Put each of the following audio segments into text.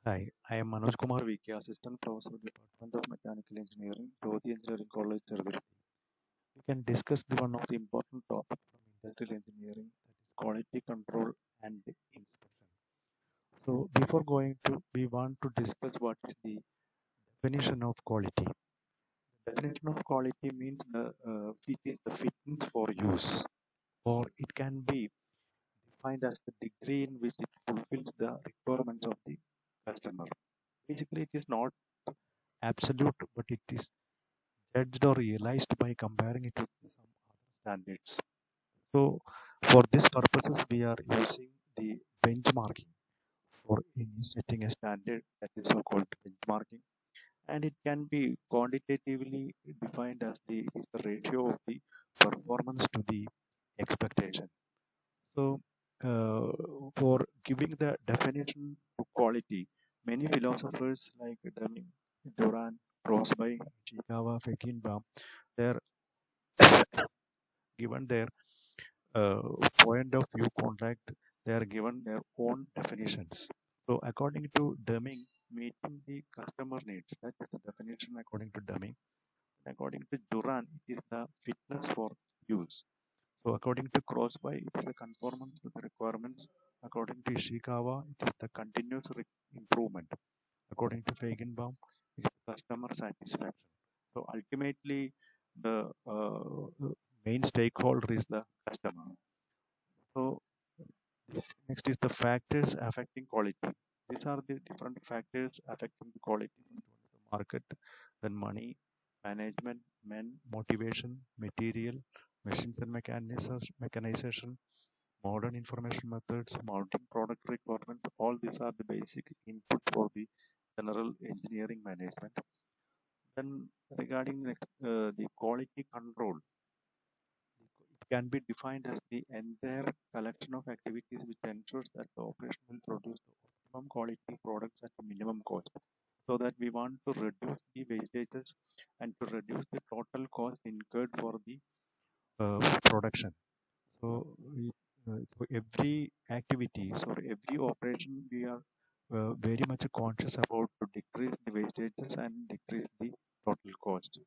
Hi, I am Manoj Kumar VK, Assistant Professor, Department of Mechanical Engineering, Jyoti Engineering College, Cherudurti. We can discuss the one of the important topic from industrial engineering, that is quality control and inspection. So before going to, we want to discuss what is the definition of quality. The definition of quality means it is the fitness for use, or it can be defined as the degree in which it fulfills the requirements of the customer. Basically, it is not absolute, but it is judged or realized by comparing it with some other standards. So, for this purposes, we are using the benchmarking for any setting a standard, that is so called benchmarking, and it can be quantitatively defined as it is the ratio of the performance to the expectation. So, for giving the definition to quality, many philosophers like Deming, Duran, Rosby, Chikawa, Feckenbaum, they are given their uh, point of view contract, they are given their own definitions. So, according to Deming, meeting the customer needs, that is the definition according to Deming. According to Duran, it is the fitness for use. So, according to Crosby, it is the conformance to the requirements. According to Ishikawa, it is the continuous improvement. According to Feigenbaum, it is customer satisfaction. So, ultimately, the main stakeholder is the customer. So, next is the factors affecting quality. These are the different factors affecting the quality. One is the market, then money, management, men, motivation, material, machines and mechanization, modern information methods, mounting product requirements. All these are the basic input for the general engineering management. Then regarding the quality control, it can be defined as the entire collection of activities which ensures that the operation will produce the optimum quality products at a minimum cost. So that we want to reduce the wastages and to reduce the total cost incurred for the production. So, for every activity, so every operation, we are very much conscious about to decrease the wastages and decrease the total cost.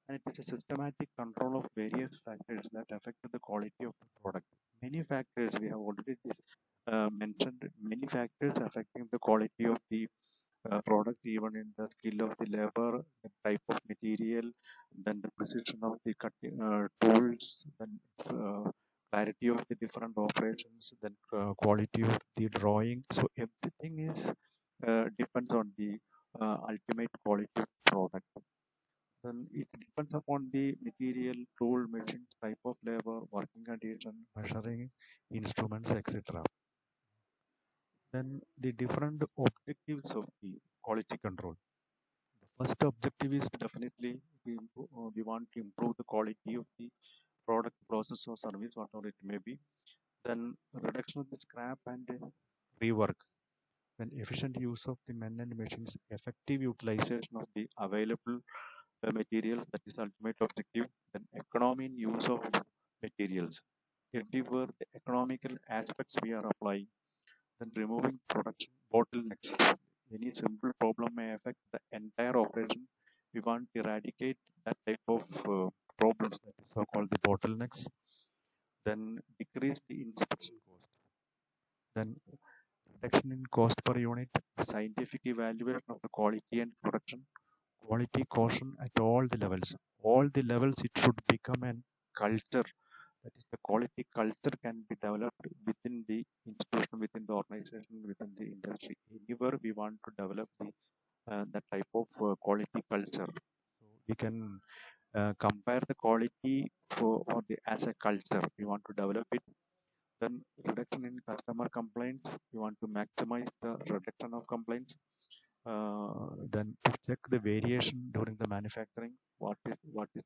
And it is a systematic control of various factors that affect the quality of the product. Many factors we have already mentioned, many factors affecting the quality of the product, even in the skill of the labor, the type of material, then the precision of the cutting tools, then clarity of the different operations, then quality of the drawing. So everything is depends on the ultimate quality of the product. Then it depends upon the material, tool, machines, type of labor, working condition, measuring instruments, etc. Then the different objectives of the quality control. The first objective is definitely we want to improve the quality of the product, process, or service, whatever it may be. Then reduction of the scrap and rework. Then efficient use of the men and machines, effective utilization of the available materials, that is ultimate objective. Then economy in use of materials. Everywhere the economical aspects we are applying. Then removing production bottlenecks. Any simple problem may affect the entire operation. We want to eradicate that type of problems, that is so-called the bottlenecks. Then decrease the inspection cost. Then reduction in cost per unit, scientific evaluation of the quality and production, quality caution at all the levels. All the levels it should become a culture. That is, the quality culture can be developed within the institution, within the organization, within the industry. Anywhere we want to develop that type of quality culture. So we can compare the quality or the as a culture. We want to develop it. Then reduction in customer complaints. We want to maximize the reduction of complaints. Then to check the variation during the manufacturing, what is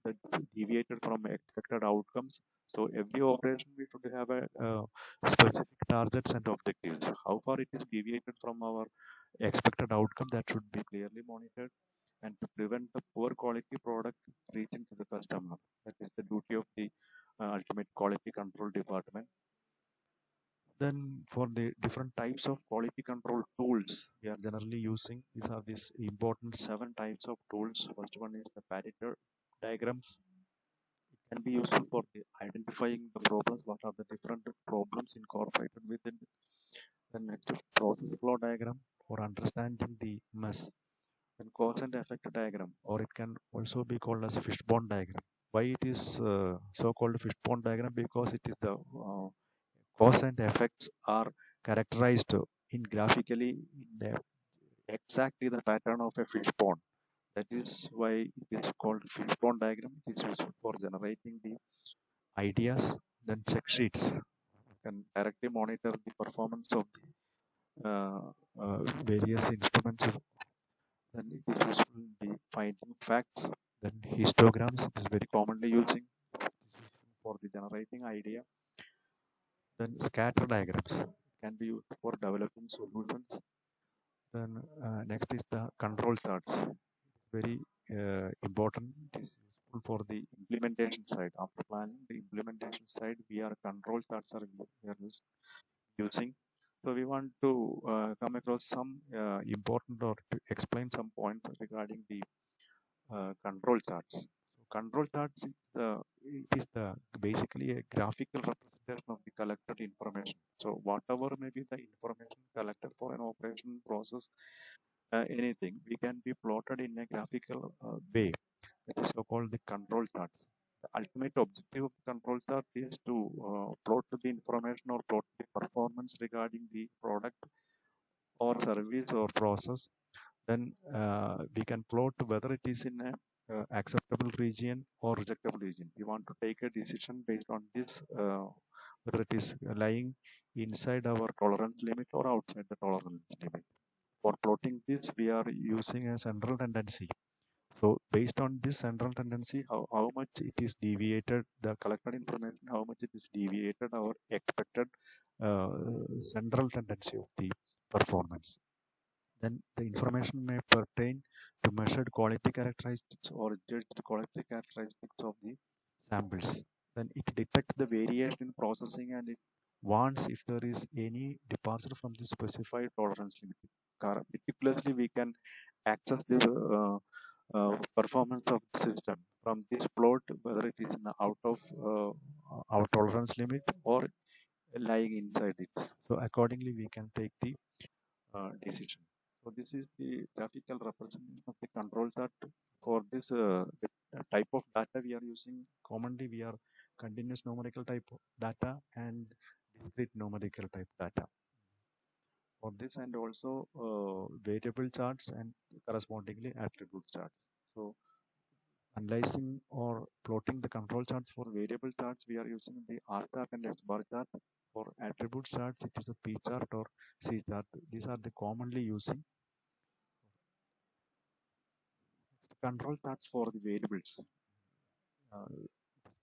the deviated from expected outcomes. So every operation we should have a specific targets and objectives. How far it is deviated from our expected outcome, that should be clearly monitored, and to prevent the poor quality product reaching to the customer. That is the duty of the ultimate quality control department. Then for the different types of quality control tools we are generally using, these are these important 7 types of tools. First one is the Pareto diagrams. It can be useful for identifying the problems, what are the different problems incorporated within it. Then next is process flow diagram for understanding the mess. Then cause and effect diagram, or it can also be called as a fishbone diagram. Why it is so called fishbone diagram? Because it is the cause and effects are characterized in graphically in the exactly the pattern of a fishbone. That is why it is called fishbone diagram. It is useful for generating the ideas. Then check sheets. You can directly monitor the performance of the various instruments. Then it is useful in the finding facts. Then histograms is very commonly using. This is for the generating idea. Then scatter diagrams can be used for developing solutions. Then next is the control charts. Very important. It is useful for the implementation side. After planning the implementation side, we are control charts are we are using. So we want to come across some important or to explain some points regarding the control charts. So control charts is the basically a graphical representation of the collected information. So whatever may be the information collected for an operation process, anything, we can be plotted in a graphical way. That is so called the control charts. The ultimate objective of the control chart is to plot the information or plot the performance regarding the product or service or process. Then we can plot whether it is in a acceptable region or rejectable region. We want to take a decision based on this, whether it is lying inside our tolerance limit or outside the tolerance limit. For plotting this, we are using a central tendency. So based on this central tendency, how much it is deviated, the collected information, how much it is deviated, our expected uh, central tendency of the performance. Then the information may pertain to measured quality characteristics or judged quality characteristics of the samples. Then it detects the variation in processing and it warns if there is any departure from the specified tolerance limit. Meticulously, we can access the performance of the system from this plot, whether it is out of our tolerance limit or lying inside it. So accordingly, we can take the decision. So this is the graphical representation of the control chart. For this type of data we are using, commonly we are continuous numerical type of data and discrete numerical type data. For this and also variable charts and correspondingly attribute charts. So analyzing or plotting the control charts for variable charts, we are using the R chart and X bar chart. For attribute charts, it is a P chart or C chart. These are the commonly using control charts for the variables.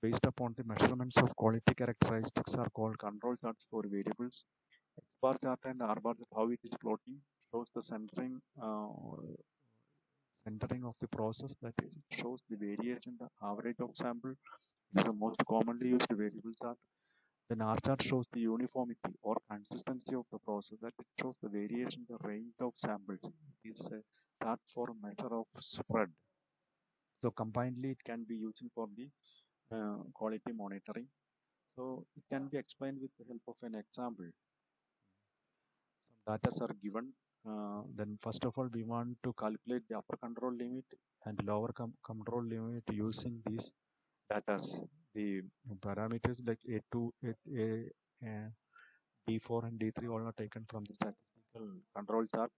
Based upon the measurements of quality characteristics are called control charts for variables. X bar chart and R bar chart, how it is plotting, shows the centering of the process. That is, it shows the variation, the average of sample. It is the most commonly used variable chart. Then R chart shows the uniformity or consistency of the process. That it shows the variation, the range of samples. It is a chart for measure of spread. So combinedly, it can be used for the quality monitoring. So it can be explained with the help of an example. Some data are given. Then first of all, we want to calculate the upper control limit and lower control limit using these data. The parameters like A2, D4 and D3 all are taken from the statistical control chart.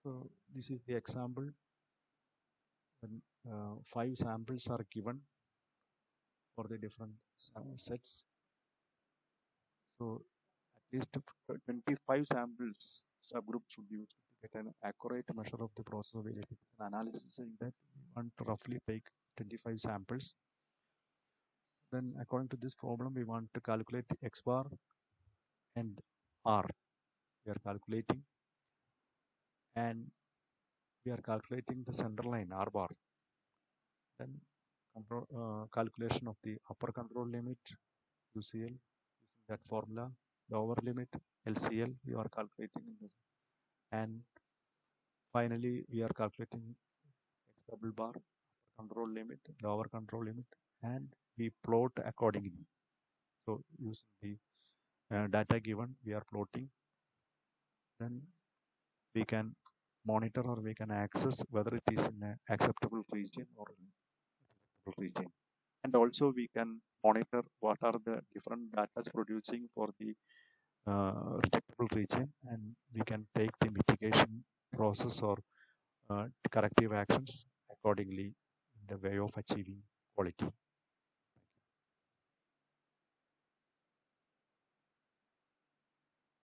So this is the example. When 5 samples are given for the different sets. So at least 25 samples subgroup should be used to get an accurate measure of the process of verification analysis, saying that we want to roughly take 25 samples. Then according to this problem, we want to calculate the X bar and R. We are calculating and we are calculating the center line R bar. Then calculation of the upper control limit UCL using that formula. lower limit LCL we are calculating in this, and finally we are calculating X double bar control limit, lower control limit, and we plot accordingly. So using the data given, we are plotting, then we can monitor or we can access whether it is in an acceptable region or unacceptable region. And also we can monitor what are the different data producing for the rejectable region, and we can take the mitigation process or corrective actions accordingly in the way of achieving quality.